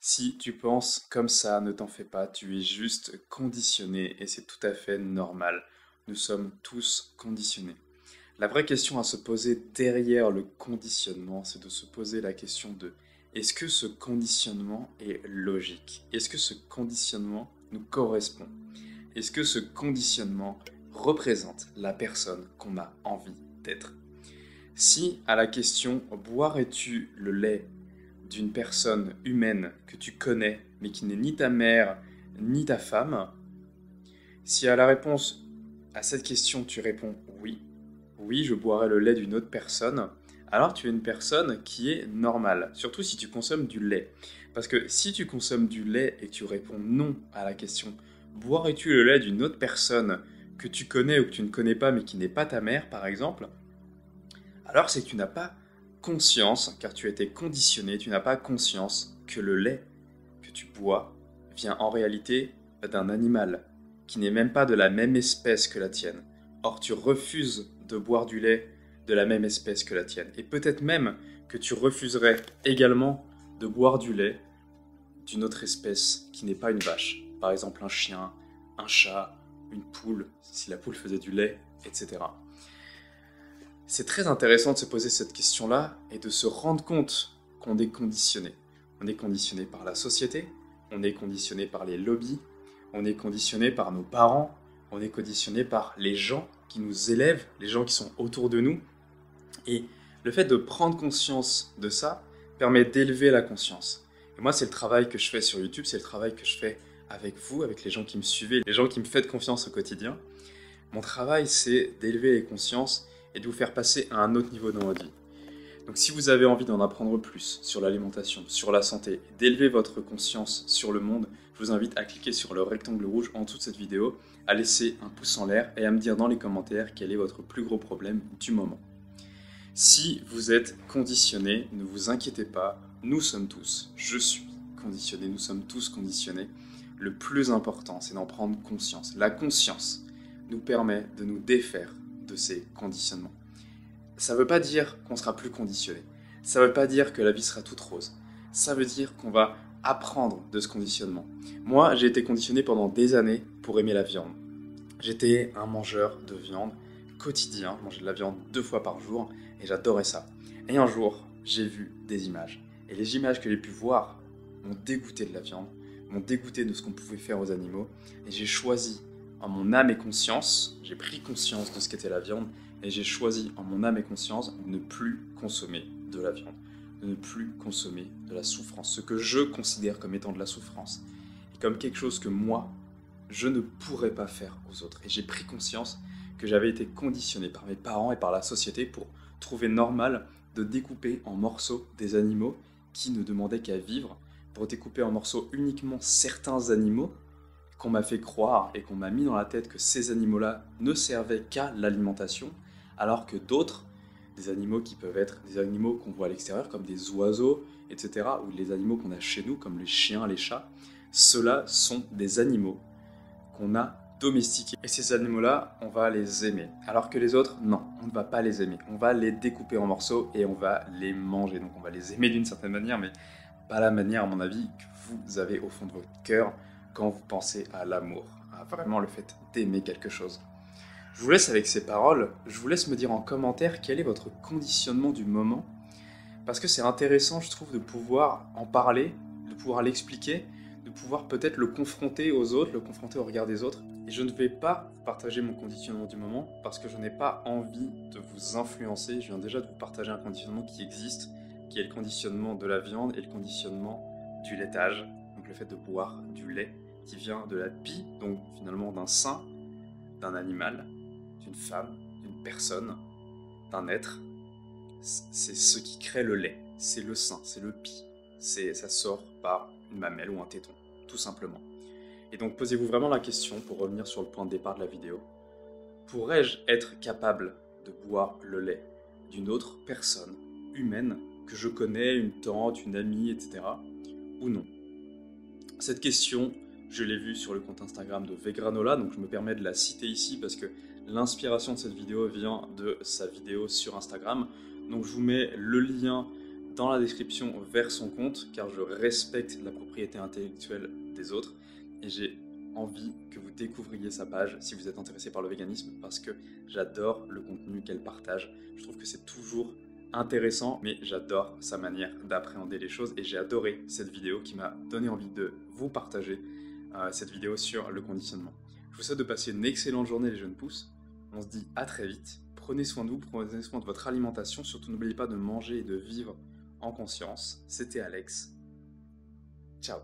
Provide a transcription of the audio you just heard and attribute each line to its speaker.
Speaker 1: Si tu penses comme ça, ne t'en fais pas, tu es juste conditionné et c'est tout à fait normal. Nous sommes tous conditionnés. La vraie question à se poser derrière le conditionnement, c'est de se poser la question de est-ce que ce conditionnement est logique? Est-ce que ce conditionnement nous correspond? Est-ce que ce conditionnement représente la personne qu'on a envie d'être? Si à la question boirais-tu le lait d'une personne humaine que tu connais, mais qui n'est ni ta mère ni ta femme, si à la réponse à cette question tu réponds oui, oui, je boirai le lait d'une autre personne, alors tu es une personne qui est normale, surtout si tu consommes du lait. Parce que si tu consommes du lait et que tu réponds non à la question boirais-tu le lait d'une autre personne que tu connais ou que tu ne connais pas mais qui n'est pas ta mère par exemple, alors c'est que tu n'as pas conscience, car tu as été conditionné, tu n'as pas conscience que le lait que tu bois vient en réalité d'un animal, qui n'est même pas de la même espèce que la tienne. Or tu refuses de boire du lait de la même espèce que la tienne. Et peut-être même que tu refuserais également de boire du lait d'une autre espèce qui n'est pas une vache. Par exemple un chien, un chat, une poule, si la poule faisait du lait, etc. C'est très intéressant de se poser cette question-là et de se rendre compte qu'on est conditionné. On est conditionné par la société, on est conditionné par les lobbies, on est conditionné par nos parents, on est conditionné par les gens qui nous élèvent, les gens qui sont autour de nous. Et le fait de prendre conscience de ça permet d'élever la conscience. Et moi, c'est le travail que je fais sur YouTube, c'est le travail que je fais avec vous, avec les gens qui me suivez, les gens qui me font confiance au quotidien. Mon travail, c'est d'élever les consciences et de vous faire passer à un autre niveau dans votre vie. Donc si vous avez envie d'en apprendre plus sur l'alimentation, sur la santé, d'élever votre conscience sur le monde, je vous invite à cliquer sur le rectangle rouge en dessous de cette vidéo, à laisser un pouce en l'air et à me dire dans les commentaires quel est votre plus gros problème du moment. Si vous êtes conditionné, ne vous inquiétez pas, nous sommes tous, je suis conditionné, nous sommes tous conditionnés. Le plus important, c'est d'en prendre conscience. La conscience nous permet de nous défaire de ces conditionnements. Ça ne veut pas dire qu'on sera plus conditionné. Ça ne veut pas dire que la vie sera toute rose. Ça veut dire qu'on va apprendre de ce conditionnement. Moi, j'ai été conditionné pendant des années pour aimer la viande. J'étais un mangeur de viande quotidien, je mangeais de la viande 2 fois par jour et j'adorais ça. Et un jour, j'ai vu des images. Et les images que j'ai pu voir m'ont dégoûté de la viande, m'ont dégoûté de ce qu'on pouvait faire aux animaux. Et j'ai choisi en mon âme et conscience, j'ai pris conscience de ce qu'était la viande et j'ai choisi en mon âme et conscience de ne plus consommer de la viande, de ne plus consommer de la souffrance, ce que je considère comme étant de la souffrance et comme quelque chose que moi, je ne pourrais pas faire aux autres. Et j'ai pris conscience que j'avais été conditionné par mes parents et par la société pour trouver normal de découper en morceaux des animaux qui ne demandaient qu'à vivre, pour découper en morceaux uniquement certains animaux qu'on m'a fait croire et qu'on m'a mis dans la tête que ces animaux-là ne servaient qu'à l'alimentation, alors que d'autres, des animaux qui peuvent être des animaux qu'on voit à l'extérieur, comme des oiseaux, etc., ou les animaux qu'on a chez nous, comme les chiens, les chats, ceux-là sont des animaux qu'on a domestiqués. Et ces animaux-là, on va les aimer. Alors que les autres, non, on ne va pas les aimer. On va les découper en morceaux et on va les manger. Donc on va les aimer d'une certaine manière, mais pas la manière, à mon avis, que vous avez au fond de votre cœur quand vous pensez à l'amour, à vraiment le fait d'aimer quelque chose. Je vous laisse avec ces paroles, je vous laisse me dire en commentaire quel est votre conditionnement du moment, parce que c'est intéressant, je trouve, de pouvoir en parler, de pouvoir l'expliquer, de pouvoir peut-être le confronter aux autres, le confronter au regard des autres. Et je ne vais pas partager mon conditionnement du moment, parce que je n'ai pas envie de vous influencer, je viens déjà de vous partager un conditionnement qui existe, qui est le conditionnement de la viande et le conditionnement du laitage, donc le fait de boire du lait qui vient de la pie, donc finalement d'un sein, d'un animal, d'une femme, d'une personne, d'un être. C'est ce qui crée le lait, c'est le sein, c'est le pie. Ça sort par une mamelle ou un téton, tout simplement. Et donc posez-vous vraiment la question, pour revenir sur le point de départ de la vidéo, pourrais-je être capable de boire le lait d'une autre personne humaine que je connais, une tante, une amie, etc. ou non? Cette question, je l'ai vue sur le compte Instagram de Vegranola, donc je me permets de la citer ici parce que l'inspiration de cette vidéo vient de sa vidéo sur Instagram. Donc je vous mets le lien dans la description vers son compte, car je respecte la propriété intellectuelle des autres, et j'ai envie que vous découvriez sa page si vous êtes intéressé par le véganisme, parce que j'adore le contenu qu'elle partage. Je trouve que c'est toujours intéressant, mais j'adore sa manière d'appréhender les choses, et j'ai adoré cette vidéo qui m'a donné envie de vous partager cette vidéo sur le conditionnement. Je vous souhaite de passer une excellente journée les jeunes pousses. On se dit à très vite. Prenez soin de vous, prenez soin de votre alimentation. Surtout n'oubliez pas de manger et de vivre en conscience. C'était Alex. Ciao.